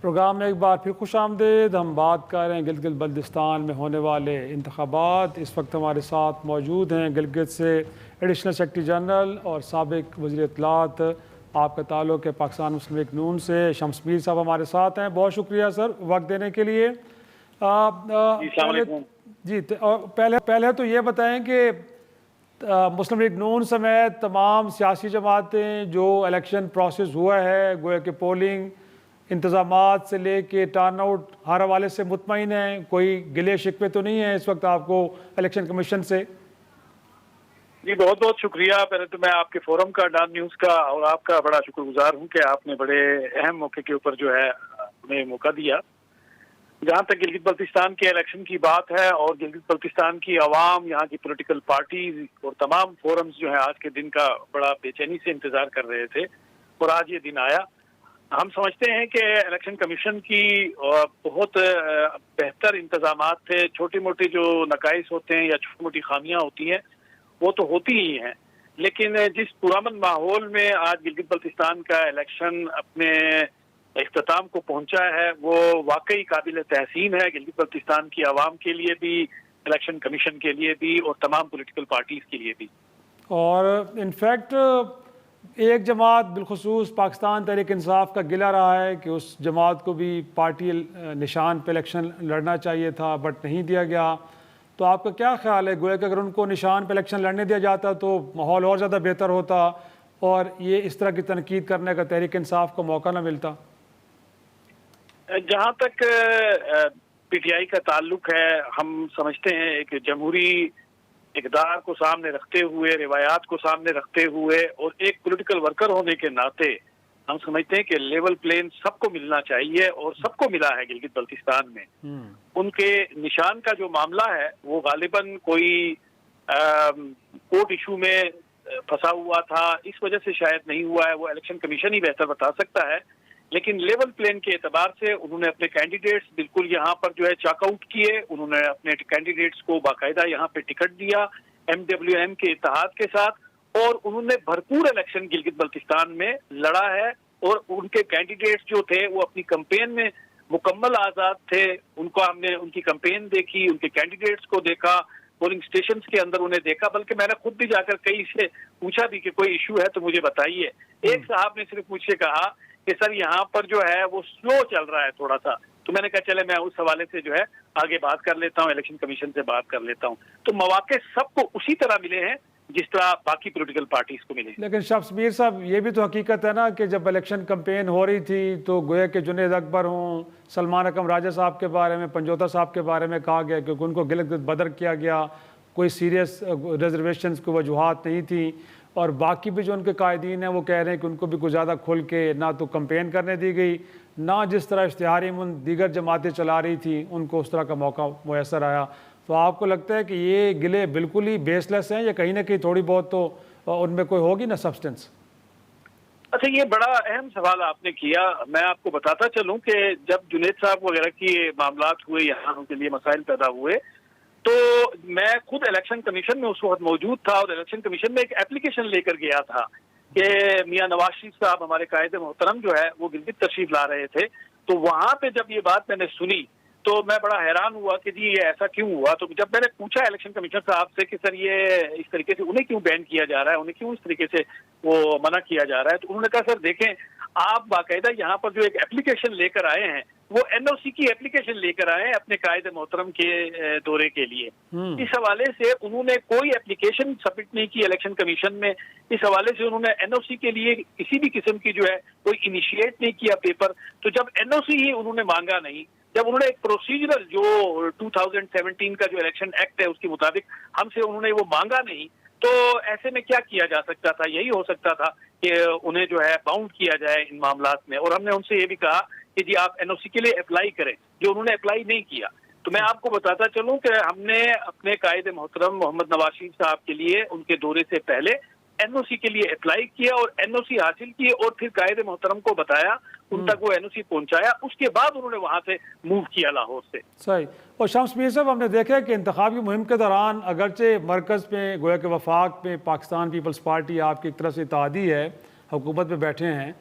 Programme میں ایک بار پھر خوش آمدید۔ ہم بات کر رہے ہیں گلگت بلتستان میں ہونے والے انتخابات۔ اس وقت ہمارے ساتھ موجود ہیں گلگت سے ایڈیشنل سیکرٹری جنرل اور سابق وزیر اطلاعات، آپ کا تعلق ہے پاکستان مسلم لیگ نون سے، شمس میر صاحب ہمارے ساتھ ہیں۔ بہت شکریہ سر وقت دینے کے لیے۔ السلام علیکم جی پہلے تو یہ بتائیں کہ مسلم لیگ نون سمیت تمام سیاسی جماعتیں جو الیکشن پروسیس ہوا ہے، گویا کہ پولنگ انتظامات سے لے کے ٹرن آؤٹ ہر حوالے سے مطمئن ہیں، کوئی گلے شکوے تو نہیں ہیں اس وقت آپ کو الیکشن کمیشن سے؟ جی بہت بہت شکریہ۔ پہلے تو میں آپ کے فورم کا، ڈان نیوز کا اور آپ کا بڑا شکر گزار ہوں کہ آپ نے بڑے اہم موقع کے اوپر جو ہے ہمیں موقع دیا۔ جہاں تک گلگت بلتستان کے الیکشن کی بات ہے اور گلگت بلتستان کی عوام، یہاں کی پولیٹیکل پارٹیز اور تمام فورمز جو ہے آج کے دن کا بڑا بے چینی سے انتظار کر رہے تھے اور آج یہ دن آیا۔ ہم سمجھتے ہیں کہ الیکشن کمیشن کی بہت بہتر انتظامات تھے۔ چھوٹی موٹی جو نقائص ہوتے ہیں یا چھوٹی موٹی خامیاں ہوتی ہیں وہ تو ہوتی ہی ہیں، لیکن جس پرامن ماحول میں آج گلگت بلتستان کا الیکشن اپنے اختتام کو پہنچا ہے وہ واقعی قابل تحسین ہے، گلگت بلتستان کی عوام کے لیے بھی، الیکشن کمیشن کے لیے بھی اور تمام پولیٹیکل پارٹیز کے لیے بھی۔ اور انفیکٹ ایک جماعت بالخصوص پاکستان تحریک انصاف کا گلہ رہا ہے کہ اس جماعت کو بھی پارٹی نشان پہ الیکشن لڑنا چاہیے تھا بٹ نہیں دیا گیا۔ تو آپ کا کیا خیال ہے، گویا کہ اگر ان کو نشان پہ الیکشن لڑنے دیا جاتا تو ماحول اور زیادہ بہتر ہوتا اور یہ اس طرح کی تنقید کرنے کا تحریک انصاف کو موقع نہ ملتا؟ جہاں تک پی ٹی آئی کا تعلق ہے، ہم سمجھتے ہیں ایک جمہوری اقدار کو سامنے رکھتے ہوئے، روایات کو سامنے رکھتے ہوئے اور ایک پولیٹیکل ورکر ہونے کے ناطے ہم سمجھتے ہیں کہ لیول پلین سب کو ملنا چاہیے اور سب کو ملا ہے گلگت بلتستان میں۔ ان کے نشان کا جو معاملہ ہے وہ غالباً کوئی کورٹ ایشو میں پھنسا ہوا تھا، اس وجہ سے شاید نہیں ہوا ہے، وہ الیکشن کمیشن ہی بہتر بتا سکتا ہے۔ لیکن لیول پلین کے اعتبار سے انہوں نے اپنے کینڈیڈیٹس بالکل یہاں پر جو ہے چاک آؤٹ کیے، انہوں نے اپنے کینڈیڈیٹس کو باقاعدہ یہاں پہ ٹکٹ دیا ایم ڈبلیو ایم کے اتحاد کے ساتھ، اور انہوں نے بھرپور الیکشن گلگت بلتستان میں لڑا ہے، اور ان کے کینڈیڈیٹس جو تھے وہ اپنی کمپین میں مکمل آزاد تھے۔ ان کو ہم نے ان کی کمپین دیکھی، ان کے کینڈیڈیٹس کو دیکھا، پولنگ سٹیشنز کے اندر انہیں دیکھا، بلکہ میں نے خود بھی جا کر کئی سے پوچھا بھی کہ کوئی ایشو ہے تو مجھے بتائیے۔ ایک صاحب نے صرف مجھ سے کہا کہ سر یہاں پر جو ہے وہ سلو چل رہا ہے تھوڑا سا، تو میں نے کہا چلے میں اس حوالے سے جو ہے آگے بات کر لیتا ہوں، الیکشن کمیشن سے بات کر لیتا ہوں۔ تو مواقع سب کو اسی طرح ملے ہیں جس طرح باقی پولیٹیکل پارٹیز کو ملے۔ لیکن شمس میر صاحب یہ بھی تو حقیقت ہے نا کہ جب الیکشن کمپین ہو رہی تھی تو گویا کہ جنید اکبر ہوں، سلمان اکرم راجہ صاحب کے بارے میں، پنجوتا صاحب کے بارے میں کہا گیا کہ ان کو گلگت بدر کیا گیا، کوئی سیریس ریزرویشنز کو وجوہات نہیں تھی، اور باقی بھی جو ان کے قائدین ہیں وہ کہہ رہے ہیں کہ ان کو بھی کچھ زیادہ کھل کے نہ تو کمپین کرنے دی گئی، نہ جس طرح اشتہاری مند دیگر جماعتیں چلا رہی تھیں ان کو اس طرح کا موقع میسر آیا۔ تو آپ کو لگتا ہے کہ یہ گلے بالکل ہی بیس لیس ہیں یا کہیں نہ کہیں تھوڑی بہت تو ان میں کوئی ہوگی نا سبسٹنس؟ اچھا، یہ بڑا اہم سوال آپ نے کیا۔ میں آپ کو بتاتا چلوں کہ جب جنید صاحب وغیرہ کی معاملات ہوئے، یہاں ان کے لیے مسائل پیدا ہوئے، تو میں خود الیکشن کمیشن میں اس وقت موجود تھا اور الیکشن کمیشن میں ایک اپلیکیشن لے کر گیا تھا کہ میاں نواز شریف صاحب ہمارے قائد محترم جو ہے وہ گلگت تشریف لا رہے تھے۔ تو وہاں پہ جب یہ بات میں نے سنی تو میں بڑا حیران ہوا کہ جی یہ ایسا کیوں ہوا۔ تو جب میں نے پوچھا الیکشن کمیشن صاحب سے کہ سر یہ اس طریقے سے انہیں کیوں بین کیا جا رہا ہے، انہیں کیوں اس طریقے سے وہ منع کیا جا رہا ہے، تو انہوں نے کہا سر دیکھیں آپ باقاعدہ یہاں پر جو ایک اپلیکیشن لے کر آئے ہیں وہ این او سی کی اپلیکیشن لے کر آئے ہیں اپنے قائد محترم کے دورے کے لیے۔ اس حوالے سے انہوں نے کوئی اپلیکیشن سبمٹ نہیں کی الیکشن کمیشن میں، اس حوالے سے انہوں نے این او سی کے لیے کسی بھی قسم کی جو ہے کوئی انیشیٹ نہیں کیا پیپر۔ تو جب این او سی ہی انہوں نے مانگا نہیں، جب انہوں نے ایک پروسیجرل جو 2017 کا جو الیکشن ایکٹ ہے اس کے مطابق ہم سے انہوں نے وہ مانگا نہیں، تو ایسے میں کیا کیا جا سکتا تھا؟ یہی ہو سکتا تھا کہ انہیں جو ہے باؤنڈ کیا جائے ان معاملات میں، اور ہم نے ان سے یہ بھی کہا کہ جی آپ این او سی کے لیے اپلائی کریں، جو انہوں نے اپلائی نہیں کیا۔ تو میں آپ کو بتاتا چلوں کہ ہم نے اپنے قائد محترم محمد نواز شریف صاحب کے لیے ان کے دورے سے پہلے این او سی کے لیے اپلائی کیا اور این او سی حاصل کی، اور پھر قائد محترم کو بتایا، ان تک وہ این او سی پہنچایا، اس کے بعد انہوں نے وہاں سے موو کیا لاہور سے۔ صحیح۔ اور شمس میر صاحب ہم نے دیکھا کہ انتخابی مہم کے دوران اگرچہ مرکز میں گویا کہ وفاق میں پاکستان پیپلز پارٹی آپ کی ایک طرف سے اتحادی ہے، حکومت میں بیٹھے ہیں،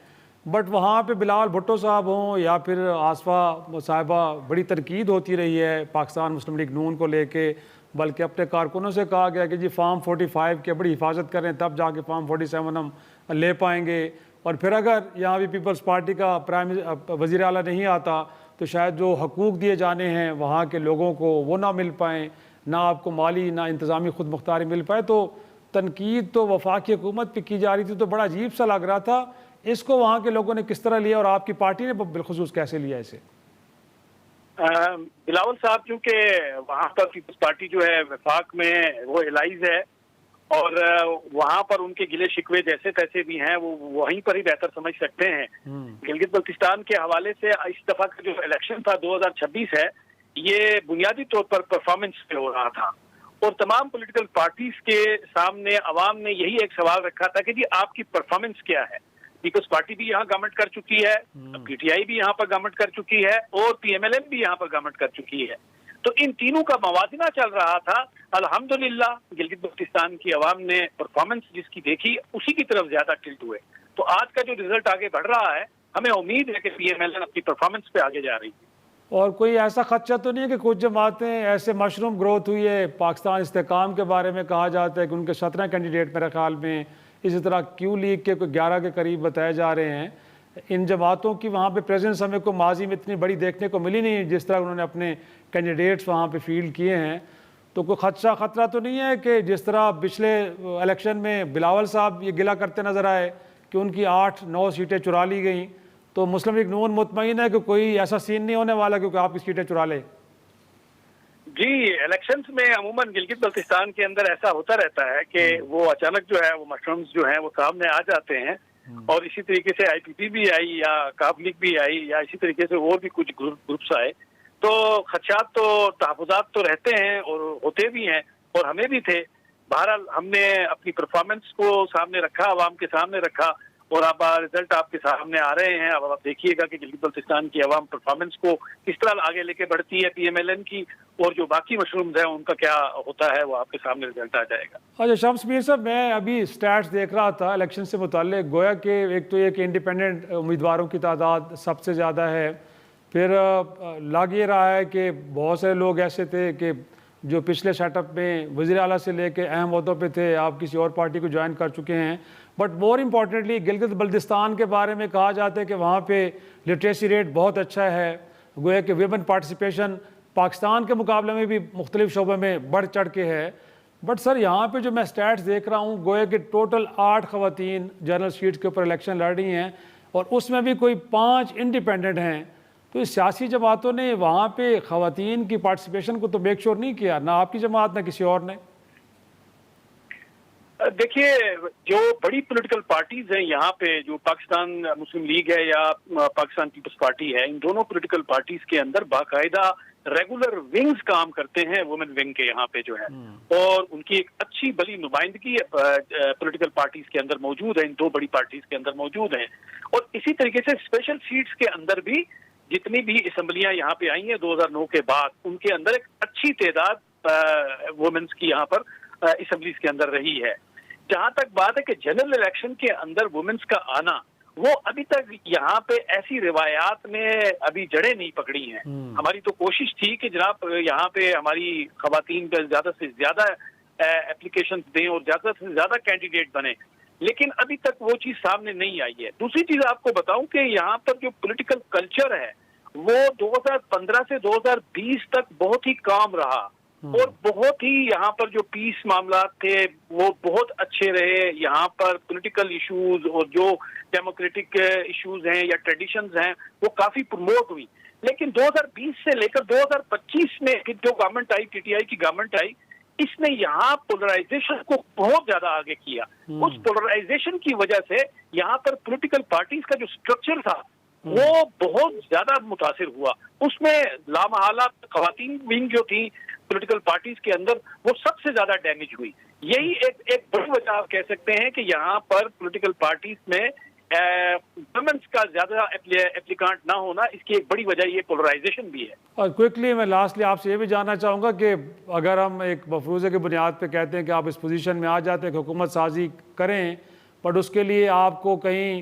بٹ وہاں پہ بلاول بھٹو صاحب ہوں یا پھر آصفہ صاحبہ، بڑی تنقید ہوتی رہی ہے پاکستان مسلم لیگ نون کو لے کے، بلکہ اپنے کارکنوں سے کہا گیا کہ جی فارم 45 کی بڑی حفاظت کریں تب جا کے فارم 47 ہم لے پائیں گے، اور پھر اگر یہاں بھی پیپلز پارٹی کا وزیر اعلیٰ نہیں آتا تو شاید جو حقوق دیے جانے ہیں وہاں کے لوگوں کو وہ نہ مل پائیں، نہ آپ کو مالی نہ انتظامی خود مختاری مل پائے۔ تو تنقید تو وفاقی حکومت پہ کی جا رہی تھی، تو بڑا عجیب سا لگ رہا تھا، اس کو وہاں کے لوگوں نے کس طرح لیا اور آپ کی پارٹی نے بالخصوص کیسے لیا اسے؟ بلاول صاحب چونکہ وہاں پر پیپلز پارٹی جو ہے وفاق میں وہ الائز ہے، اور وہاں پر ان کے گلے شکوے جیسے تیسے بھی ہیں وہ وہیں پر ہی بہتر سمجھ سکتے ہیں۔ گلگت بلتستان کے حوالے سے اس دفعہ کا جو الیکشن تھا 2026 ہے، یہ بنیادی طور پر پرفارمنس پہ ہو رہا تھا، اور تمام پولیٹیکل پارٹیز کے سامنے عوام نے یہی ایک سوال رکھا تھا کہ جی آپ کی پرفارمنس کیا ہے۔ پیپلز پارٹی بھی یہاں گورنمنٹ کر چکی ہے، پی ٹی آئی بھی یہاں پر گورنمنٹ کر چکی ہے، اور پی ایم ایل این بھی یہاں پر گورنمنٹ کر چکی ہے، تو ان تینوں کا موازنہ چل رہا تھا۔ الحمدللہ گلگت بلتستان کی عوام نے پرفارمنس جس کی دیکھی اسی کی طرف زیادہ ٹلٹ ہوئے، تو آج کا جو رزلٹ آگے بڑھ رہا ہے ہمیں امید ہے کہ پی ایم ایل این اپنی پرفارمنس پہ آگے جا رہی ہے۔ اور کوئی ایسا خدشہ تو نہیں ہے کہ کچھ جماعتیں ایسے مشروم گروتھ ہوئی ہے؟ پاکستان استحکام کے بارے میں کہا جاتا ہے کہ ان کے 17 کینڈیڈیٹ میرے خیال میں، اسی طرح کیو لیگ کے کوئی 11 کے قریب بتائے جا رہے ہیں، ان جماعتوں کی وہاں پہ پریزنس ہمیں کو ماضی میں اتنی بڑی دیکھنے کو ملی نہیں جس طرح انہوں نے اپنے کینڈیڈیٹس وہاں پہ فیلڈ کیے ہیں، تو کوئی خدشہ خطرہ تو نہیں ہے کہ جس طرح پچھلے الیکشن میں بلاول صاحب یہ گلہ کرتے نظر آئے کہ ان کی 8-9 سیٹیں چرا لی گئیں، تو مسلم لیگ نون مطمئن ہے کہ کوئی ایسا سین نہیں ہونے والا کیونکہ آپ کی سیٹیں چرا لے؟ جی، الیکشنز میں عموماً گلگت بلتستان کے اندر ایسا ہوتا رہتا ہے کہ وہ اچانک جو ہے وہ مشرومز جو ہیں وہ سامنے آ جاتے ہیں، اور اسی طریقے سے آئی پی پی بھی آئی یا کاف لیگ بھی آئی یا اسی طریقے سے اور بھی کچھ گروپس آئے، تو خدشات تو تحفظات تو رہتے ہیں اور ہوتے بھی ہیں، اور ہمیں بھی تھے۔ بہرحال ہم نے اپنی پرفارمنس کو سامنے رکھا، عوام کے سامنے رکھا، اور اب رزلٹ آپ کے سامنے آ رہے ہیں۔ اب آپ دیکھیے گا کہ گلگت بلتستان کی عوام پرفارمنس کو کس طرح آگے لے کے بڑھتی ہے پی ایم ایل این کی، اور جو باقی مشرومز ہیں ان کا کیا ہوتا ہے وہ آپ کے سامنے رزلٹ آ جائے گا۔ اچھا شمس میر صاحب، میں ابھی سٹیٹس دیکھ رہا تھا الیکشن سے متعلق، گویا کہ ایک تو یہ کہ انڈیپینڈنٹ امیدواروں کی تعداد سب سے زیادہ ہے، پھر لگ یہ رہا ہے کہ بہت سے لوگ ایسے تھے کہ جو پچھلے سیٹ اپ میں وزیر اعلیٰ سے لے کے اہم عہدوں پہ تھے، آپ کسی اور پارٹی کو جوائن کر چکے ہیں، but more importantly Gilgit Baltistan کے بارے میں کہا جاتا ہے کہ وہاں پہ لٹریسی ریٹ بہت اچھا ہے، گویا کہ ویمن پارٹیسپیشن پاکستان کے مقابلے میں بھی مختلف شعبوں میں بڑھ چڑھ کے ہے، بٹ سر یہاں پہ جو میں سٹیٹس دیکھ رہا ہوں گویا کہ ٹوٹل 8 خواتین جنرل سیٹس کے اوپر الیکشن لڑ رہی ہیں، اور اس میں بھی کوئی 5 انڈیپینڈنٹ ہیں، تو اس سیاسی جماعتوں نے وہاں پہ خواتین کی پارٹیسپیشن کو تو میک شور نہیں کیا، نہ آپ کی جماعت نہ کسی اور نے۔ دیکھیے، جو بڑی پولیٹیکل پارٹیز ہیں یہاں پہ، جو پاکستان مسلم لیگ ہے یا پاکستان پیپلز پارٹی ہے، ان دونوں پولیٹیکل پارٹیز کے اندر باقاعدہ ریگولر ونگز کام کرتے ہیں، وومن ونگ کے یہاں پہ جو ہے، اور ان کی ایک اچھی بڑی نمائندگی پولیٹیکل پارٹیز کے اندر موجود ہے، ان دو بڑی پارٹیز کے اندر موجود ہیں، اور اسی طریقے سے اسپیشل سیٹس کے اندر بھی جتنی بھی اسمبلیاں یہاں پہ آئی ہیں 2009 کے بعد، ان کے اندر ایک اچھی تعداد وومنس کی یہاں پر اسمبلیز کے اندر رہی ہے۔ جہاں تک بات ہے کہ جنرل الیکشن کے اندر وومنس کا آنا، وہ ابھی تک یہاں پہ ایسی روایات نے ابھی جڑیں نہیں پکڑی ہیں۔ ہماری تو کوشش تھی کہ جناب یہاں پہ ہماری خواتین پہ زیادہ سے زیادہ اپلیکیشنز دیں اور زیادہ سے زیادہ کینڈیڈیٹ بنے، لیکن ابھی تک وہ چیز سامنے نہیں آئی ہے۔ دوسری چیز آپ کو بتاؤں کہ یہاں پر جو پولیٹیکل کلچر ہے وہ 2015 سے 2020 تک بہت ہی کام رہا، اور بہت ہی یہاں پر جو پیس معاملات تھے وہ بہت اچھے رہے۔ یہاں پر پولیٹیکل ایشوز اور جو ڈیموکریٹک ایشوز ہیں یا ٹریڈیشنز ہیں وہ کافی پروموٹ ہوئی، لیکن 2020 سے لے کر 2025 میں جو government I, T T I کی گورنمنٹ آئی، اس نے یہاں پولرائزیشن کو بہت زیادہ آگے کیا۔ اس پولرائزیشن کی وجہ سے یہاں پر پولیٹیکل پارٹیز کا جو سٹرکچر تھا وہ بہت زیادہ متاثر ہوا، اس میں لامحالہ خواتین ونگ جو تھی پولیٹیکل پارٹیز کے اندر وہ سب سے زیادہ ڈیمیج ہوئی۔ یہی ایک بڑی وجہ آپ کہہ سکتے ہیں کہ یہاں پر پولیٹیکل پارٹیز میں ویمنس کا زیادہ اپلیکانٹ نہ ہونا، اس کی ایک بڑی وجہ یہ پولرائزیشن بھی ہے۔ اور کوئکلی میں لاسٹلی آپ سے یہ بھی جاننا چاہوں گا کہ اگر ہم ایک مفروضے کی بنیاد پہ کہتے ہیں کہ آپ اس پوزیشن میں آ جاتے ہیں کہ حکومت سازی کریں، بٹ اس کے لیے آپ کو کہیں